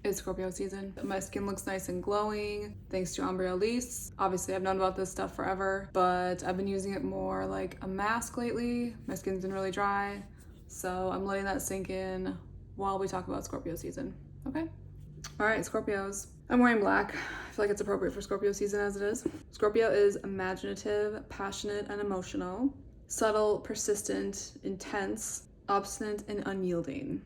It's Scorpio season. My skin looks nice and glowing thanks to Embryolisse. Obviously, I've known about this stuff forever, but I've been using it more like a mask lately. My skin's been really dry, so I'm letting that sink in while we talk about Scorpio season, okay? All right, Scorpios. I'm wearing black. I feel like it's appropriate for Scorpio season as it is. Scorpio is imaginative, passionate, and emotional. Subtle, persistent, intense, obstinate, and unyielding.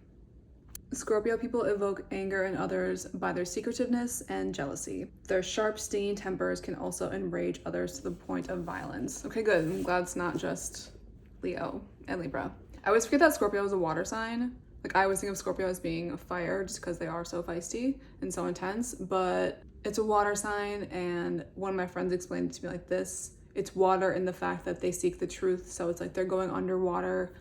Scorpio people evoke anger in others by their secretiveness and jealousy. Their sharp, stinging tempers can also enrage others to the point of violence. Okay, good. I'm glad it's not just Leo and Libra. I always forget that Scorpio is a water sign. Like, I always think of Scorpio as being fire just because they are so feisty and so intense, but it's a water sign, and one of my friends explained it to me like this. It's water in the fact that they seek the truth, so it's like they're going underwater,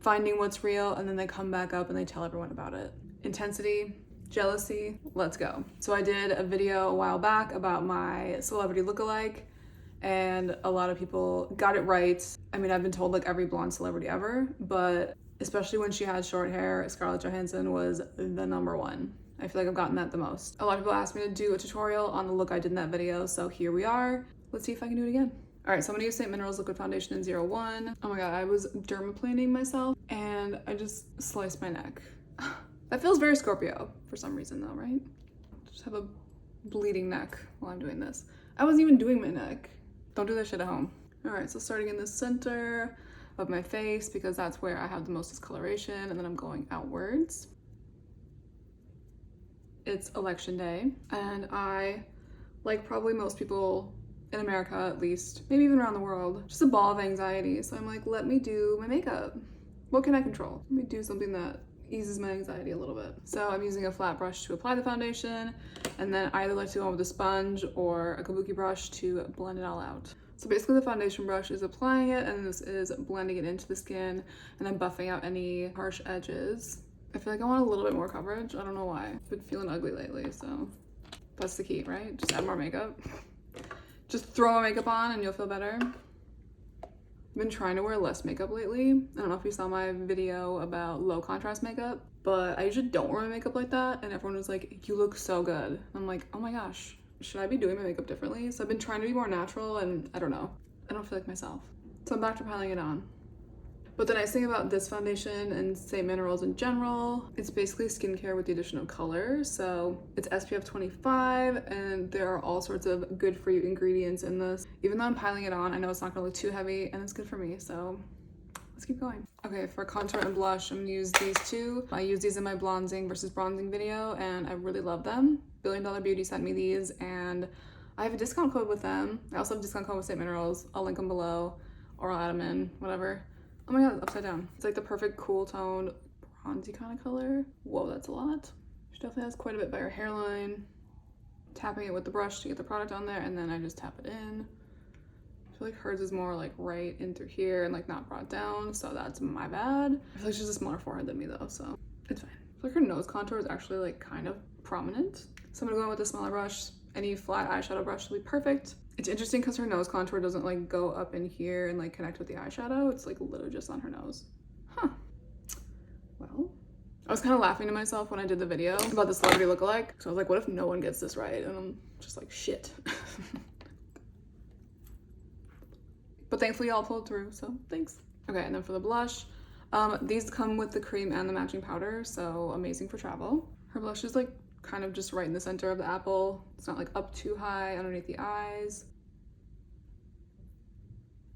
finding what's real, and then they come back up and they tell everyone about it. Intensity, jealousy, let's go. So I did a video a while back about my celebrity lookalike, and a lot of people got it right. I mean, I've been told like every blonde celebrity ever, but especially when she had short hair, Scarlett Johansson was the number one. I feel like I've gotten that the most. A lot of people asked me to do a tutorial on the look I did in that video, so here we are. Let's see if I can do it again. All right, so I'm gonna use St. Minerals Liquid Foundation in 01. Oh my God, I was dermaplaning myself and I just sliced my neck. That feels very Scorpio for some reason though, right? Just have a bleeding neck while I'm doing this. I wasn't even doing my neck. Don't do that shit at home. All right, so starting in the center of my face because that's where I have the most discoloration, and then I'm going outwards. It's election day, and I, like probably most people in America at least, maybe even around the world, just a ball of anxiety. So I'm like, let me do my makeup. What can I control? Let me do something that eases my anxiety a little bit. So I'm using a flat brush to apply the foundation, and then I either like to go with a sponge or a kabuki brush to blend it all out. So basically the foundation brush is applying it, and this is blending it into the skin, and I'm buffing out any harsh edges. I feel like I want a little bit more coverage. I don't know why. I've been feeling ugly lately, so that's the key, right? Just add more makeup. Just throw my makeup on and you'll feel better. I've been trying to wear less makeup lately. I don't know if you saw my video about low contrast makeup, but I usually don't wear my makeup like that, and everyone was like, you look so good. I'm like, oh my gosh, should I be doing my makeup differently? So I've been trying to be more natural, and I don't know. I don't feel like myself. So I'm back to piling it on. But the nice thing about this foundation and St. Minerals in general, it's basically skincare with the addition of color. So it's SPF 25, and there are all sorts of good for you ingredients in this. Even though I'm piling it on, I know it's not gonna look too heavy, and it's good for me, so let's keep going. Okay, for contour and blush, I'm gonna use these two. I use these in my bronzing versus bronzing video, and I really love them. Billion Dollar Beauty sent me these, and I have a discount code with them. I also have a discount code with St. Minerals. I'll link them below, or I'll add them in, whatever. Oh my God, upside down. It's like the perfect cool toned bronzy kind of color. Whoa, that's a lot. She definitely has quite a bit by her hairline. Tapping it with the brush to get the product on there, and then I just tap it in. I feel like hers is more like right in through here and like not brought down, so that's my bad. I feel like she has a smaller forehead than me though, so it's fine. I feel like her nose contour is actually like kind of prominent. So I'm gonna go in with a smaller brush. Any flat eyeshadow brush will be perfect. It's interesting because her nose contour doesn't like go up in here and like connect with the eyeshadow. It's like literally just on her nose. Huh. Well, I was kind of laughing to myself when I did the video about the celebrity lookalike. So I was like, what if no one gets this right? And I'm just like, shit. But thankfully y'all pulled through, so thanks. Okay, and then for the blush, these come with the cream and the matching powder, so amazing for travel. Her blush is like kind of just right in the center of the apple. It's not like up too high underneath the eyes.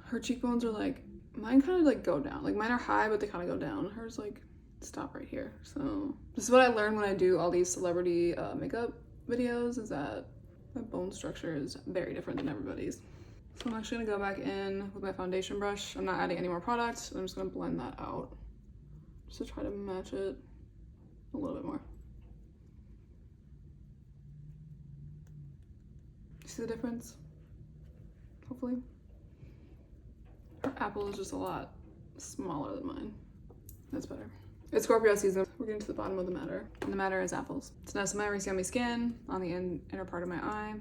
Her cheekbones are like, mine kind of like go down. Like mine are high, but they kind of go down. Hers like stop right here. So this is what I learned when I do all these celebrity makeup videos, is that my bone structure is very different than everybody's. So I'm actually gonna go back in with my foundation brush. I'm not adding any more product. I'm just gonna blend that out just to try to match it a little bit more. See the difference? Hopefully. Her apple is just a lot smaller than mine. That's better. It's Scorpio season. We're getting to the bottom of the matter. And the matter is apples. So now some of my Yummy skin on the inner part of my eye.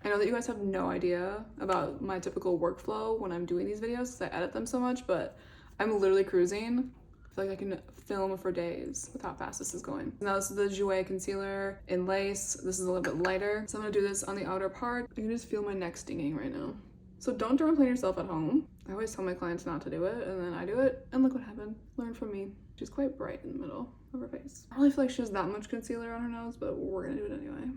I know that you guys have no idea about my typical workflow when I'm doing these videos because I edit them so much, but I'm literally cruising. I feel like I can film for days with how fast this is going. Now this is the Jouer concealer in Lace. This is a little bit lighter. So I'm gonna do this on the outer part. I can just feel my neck stinging right now. So don't dermaplane yourself at home. I always tell my clients not to do it, and then I do it, and look what happened. Learn from me. She's quite bright in the middle of her face. I don't really feel like she has that much concealer on her nose, but we're gonna do it anyway.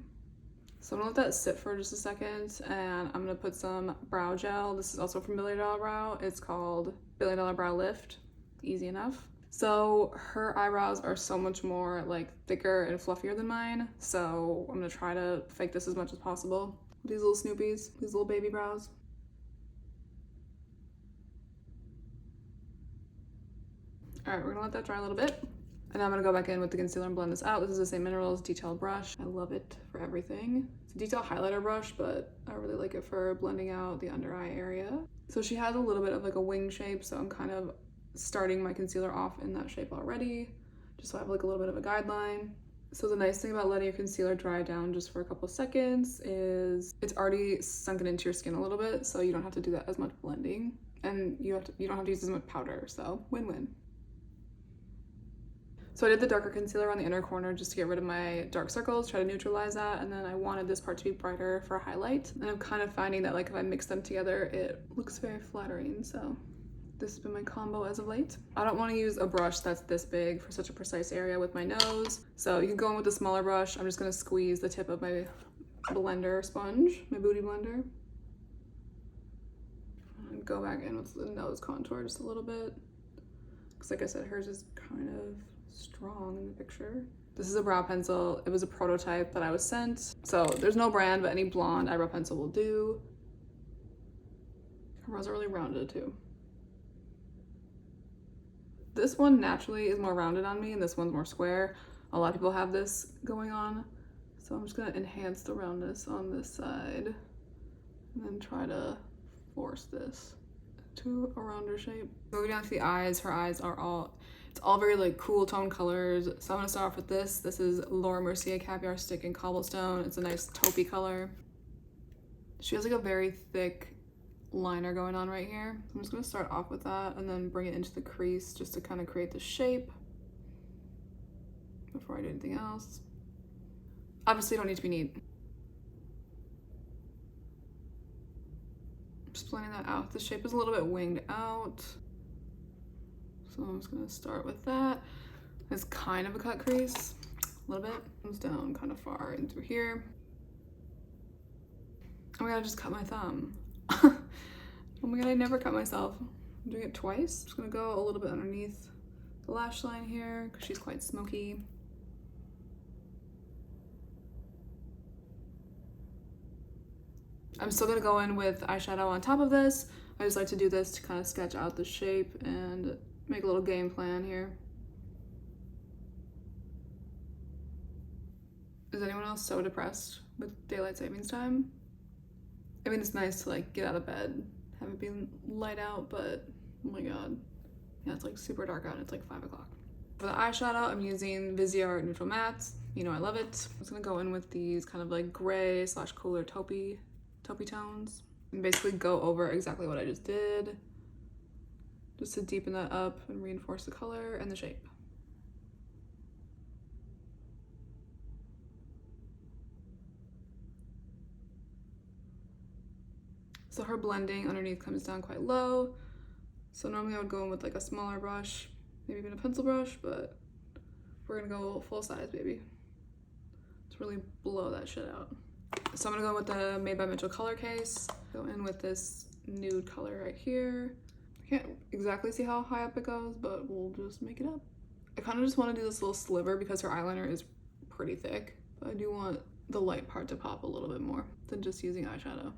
So I'm gonna let that sit for just a second, and I'm gonna put some brow gel. This is also from $1 Billion Brow. It's called $1 Billion Brow Lift. Easy enough. So her eyebrows are so much more like thicker and fluffier than mine, so I'm gonna try to fake this as much as possible. These little Snoopies, these little baby brows. All right, we're gonna let that dry a little bit. And now I'm gonna go back in with the concealer and blend this out. This is the same Minerals detailed brush. I love it for everything. It's a detail highlighter brush, but I really like it for blending out the under eye area. So she has a little bit of like a wing shape, so I'm kind of starting my concealer off in that shape already, just so I have like a little bit of a guideline. So the nice thing about letting your concealer dry down just for a couple seconds is it's already sunken into your skin a little bit, so you don't have to do that as much blending, and you don't have to use as much powder, so win-win. So I did the darker concealer on the inner corner just to get rid of my dark circles, try to neutralize that, and then I wanted this part to be brighter for a highlight. And I'm kind of finding that like if I mix them together, it looks very flattering, so this has been my combo as of late. I don't want to use a brush that's this big for such a precise area with my nose, so you can go in with a smaller brush. I'm just going to squeeze the tip of my blender sponge, my booty blender. And go back in with the nose contour just a little bit, because like I said, hers is kind of strong in the picture. This is a brow pencil. It was a prototype that I was sent, so there's no brand, but any blonde eyebrow pencil will do. Her brows are really rounded too. This one naturally is more rounded on me, and this one's more square. A lot of people have this going on, so I'm just gonna enhance the roundness on this side and then try to force this to a rounder shape. Moving down to the eyes, her eyes are all, it's all very like cool tone colors. So I'm gonna start off with this. This is Laura Mercier Caviar Stick in Cobblestone. It's a nice taupey color. She has like a very thick liner going on right here. I'm just gonna start off with that and then bring it into the crease just to kind of create the shape before I do anything else. Obviously, you don't need to be neat. Just blending that out. The shape is a little bit winged out, so I'm just gonna start with that. It's kind of a cut crease, a little bit. Comes down kind of far in through here. Oh my god, I just cut my thumb. Oh my god, I never cut myself. I'm doing it twice. Just gonna go a little bit underneath the lash line here because she's quite smoky. I'm still gonna go in with eyeshadow on top of this. I just like to do this to kind of sketch out the shape and make a little game plan here. Is anyone else so depressed with daylight savings time? I mean, it's nice to like get out of bed, have it be light out, but oh my god. Yeah, it's like super dark out and it's like 5 o'clock. For the eyeshadow, I'm using Viseart Neutral Mattes. You know I love it. I'm just gonna go in with these kind of like gray / cooler taupey tones and basically go over exactly what I just did, just to deepen that up and reinforce the color and the shape. So her blending underneath comes down quite low. So normally I would go in with like a smaller brush, maybe even a pencil brush, but we're gonna go full size, baby. Let's really blow that shit out. So I'm gonna go with the Made by Mitchell color case. Go in with this nude color right here. I can't exactly see how high up it goes, but we'll just make it up. I kind of just want to do this little sliver because her eyeliner is pretty thick, but I do want the light part to pop a little bit more than just using eyeshadow.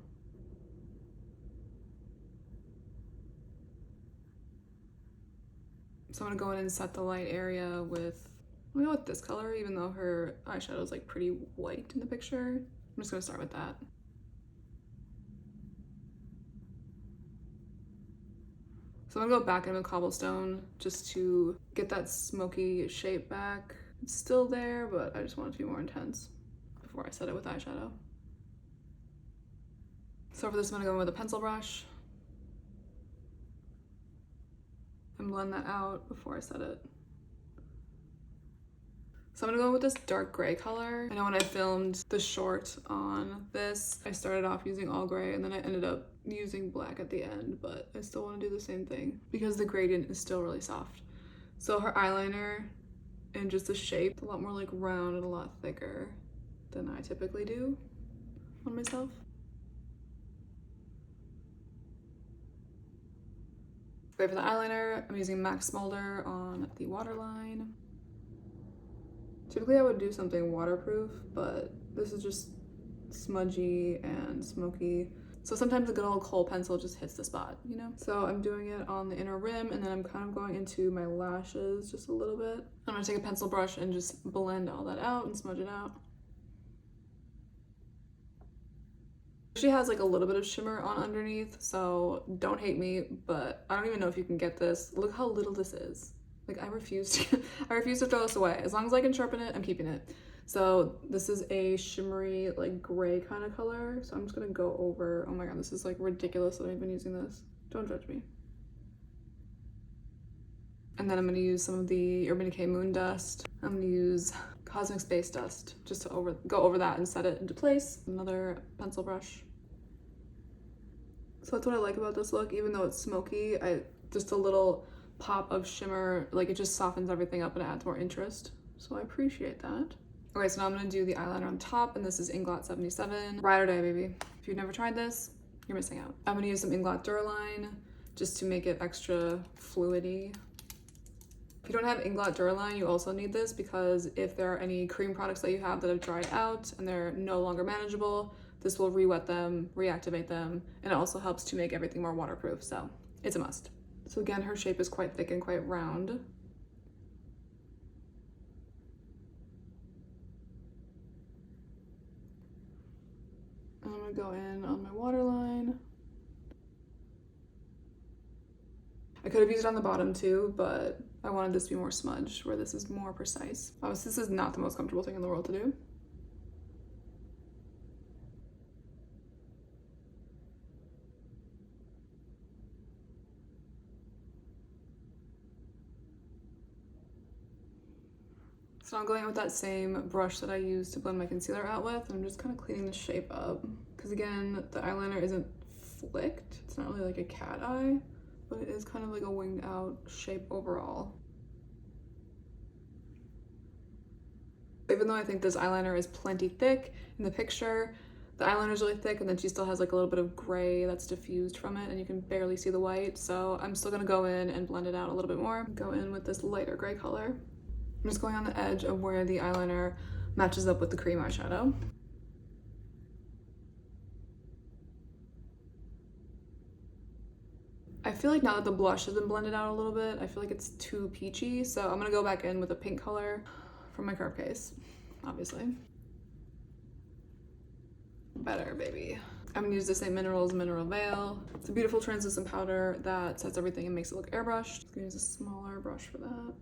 So I'm gonna go in and set the light area with, I'm gonna go with this color, even though her eyeshadow is like pretty white in the picture. I'm just gonna start with that. So I'm gonna go back in with Cobblestone just to get that smoky shape back. It's still there, but I just want it to be more intense before I set it with eyeshadow. So for this, I'm gonna go in with a pencil brush. and blend that out before I set it. So I'm gonna go with this dark gray color. I know when I filmed the short on this, I started off using all gray and then I ended up using black at the end, but I still wanna do the same thing because the gradient is still really soft. So her eyeliner and just the shape, a lot more like round and a lot thicker than I typically do on myself. Great for the eyeliner, I'm using MAC Smolder on the waterline. Typically I would do something waterproof, but this is just smudgy and smoky. So sometimes a good old kohl pencil just hits the spot, you know? So I'm doing it on the inner rim and then I'm kind of going into my lashes just a little bit. I'm gonna take a pencil brush and just blend all that out and smudge it out. She has like a little bit of shimmer on underneath, so don't hate me, but I don't even know if you can get this. Look how little this is. Like I refuse to throw this away. As long as I can sharpen it, I'm keeping it. So this is a shimmery like gray kind of color. So I'm just gonna go over, oh my God, this is like ridiculous that I've been using this. Don't judge me. And then I'm gonna use some of the Urban Decay Moondust. I'm gonna use Cosmic Space Dust just to go over that and set it into place. Another pencil brush. So that's what I like about this look, even though it's smoky, just a little pop of shimmer, like it just softens everything up and it adds more interest. So I appreciate that. Okay, so now I'm gonna do the eyeliner on top, and this is Inglot 77. Ride or die, baby. If you've never tried this, you're missing out. I'm gonna use some Inglot Duraline just to make it extra fluidy. If you don't have Inglot Duraline, you also need this because if there are any cream products that you have that have dried out and they're no longer manageable, this will re-wet them, reactivate them, and it also helps to make everything more waterproof, so it's a must. So again, her shape is quite thick and quite round. I'm gonna go in on my waterline. I could have used it on the bottom too, but I wanted this to be more smudged, where this is more precise. Obviously, this is not the most comfortable thing in the world to do. So I'm going in with that same brush that I used to blend my concealer out with, and I'm just kind of cleaning the shape up. Because again, the eyeliner isn't flicked. It's not really like a cat eye, but it is kind of like a winged out shape overall. Even though I think this eyeliner is plenty thick in the picture, the eyeliner is really thick and then she still has like a little bit of gray that's diffused from it and you can barely see the white. So I'm still gonna go in and blend it out a little bit more. Go in with this lighter gray color. I'm just going on the edge of where the eyeliner matches up with the cream eyeshadow. I feel like now that the blush has been blended out a little bit, I feel like it's too peachy, so I'm gonna go back in with a pink color from my curve case, obviously. Better, baby. I'm gonna use the same Minerals Mineral Veil. It's a beautiful translucent powder that sets everything and makes it look airbrushed. I'm gonna use a smaller brush for that.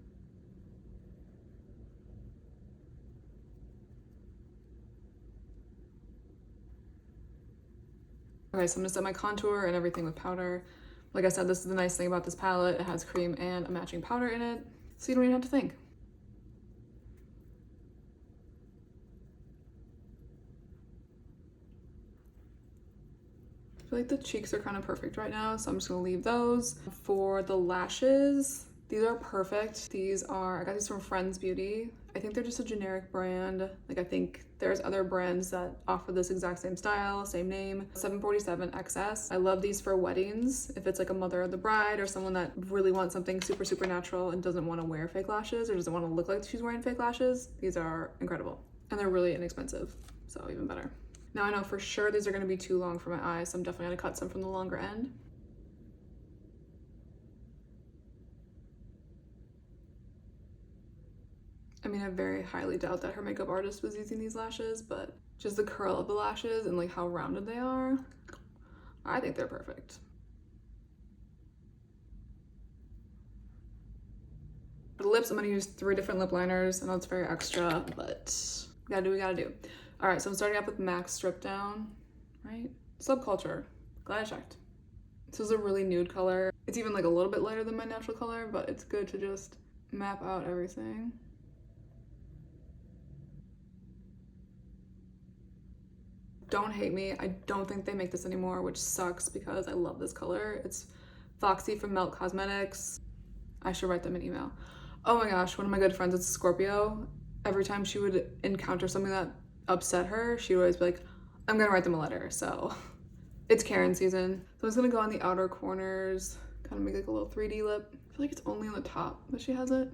Okay, so I'm gonna set my contour and everything with powder. Like I said, this is the nice thing about this palette. It has cream and a matching powder in it, so you don't even have to think. I feel like the cheeks are kind of perfect right now, so I'm just gonna leave those. For the lashes, these are perfect. I got these from Friends Beauty. I think they're just a generic brand. Like I think there's other brands that offer this exact same style, same name. 747 XS. I love these for weddings. If it's like a mother of the bride or someone that really wants something super, super natural and doesn't want to wear fake lashes or doesn't want to look like she's wearing fake lashes, these are incredible. And they're really inexpensive, so even better. Now I know for sure these are gonna be too long for my eyes, so I'm definitely gonna cut some from the longer end. I mean, I very highly doubt that her makeup artist was using these lashes, but just the curl of the lashes and like how rounded they are, I think they're perfect. For the lips, I'm gonna use 3 different lip liners. I know it's very extra, but we gotta do what we gotta do. All right, so I'm starting up with MAC Strip Down, right? Subculture, glad I checked. This is a really nude color. It's even like a little bit lighter than my natural color, but it's good to just map out everything. Don't hate me. I don't think they make this anymore, which sucks because I love this color. It's Foxy from Melt Cosmetics. I should write them an email. Oh my gosh, one of my good friends is a Scorpio. Every time she would encounter something that upset her, she would always be like, I'm gonna write them a letter. So it's Karen season. So I'm just gonna go on the outer corners, kind of make like a little 3D lip. I feel like it's only on the top that she has it.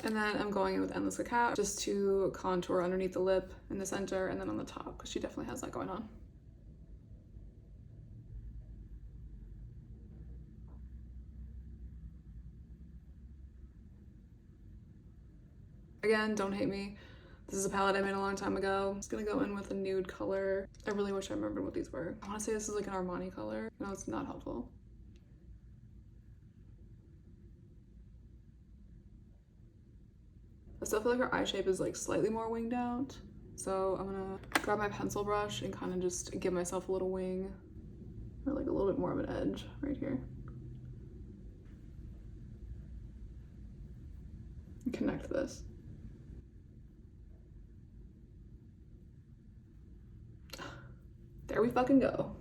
And then I'm going in with Endless Cacao just to contour underneath the lip in the center and then on the top because she definitely has that going on. Again, don't hate me. This is a palette I made a long time ago. I'm just gonna go in with a nude color. I really wish I remembered what these were. I wanna say this is like an Armani color. No, it's not helpful. I still feel like her eye shape is like slightly more winged out. So I'm gonna grab my pencil brush and kind of just give myself a little wing or like a little bit more of an edge right here. And connect this. There we fucking go.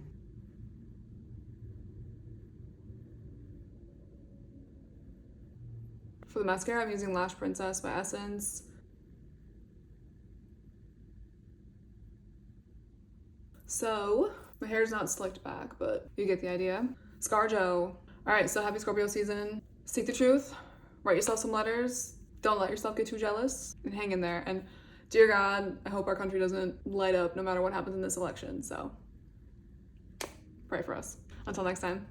For the mascara, I'm using Lash Princess by Essence. So, my hair's not slicked back, but you get the idea. Scarjo. All right, so happy Scorpio season. Seek the truth, write yourself some letters, don't let yourself get too jealous, and hang in there. And dear God, I hope our country doesn't light up no matter what happens in this election, so pray for us. Until next time.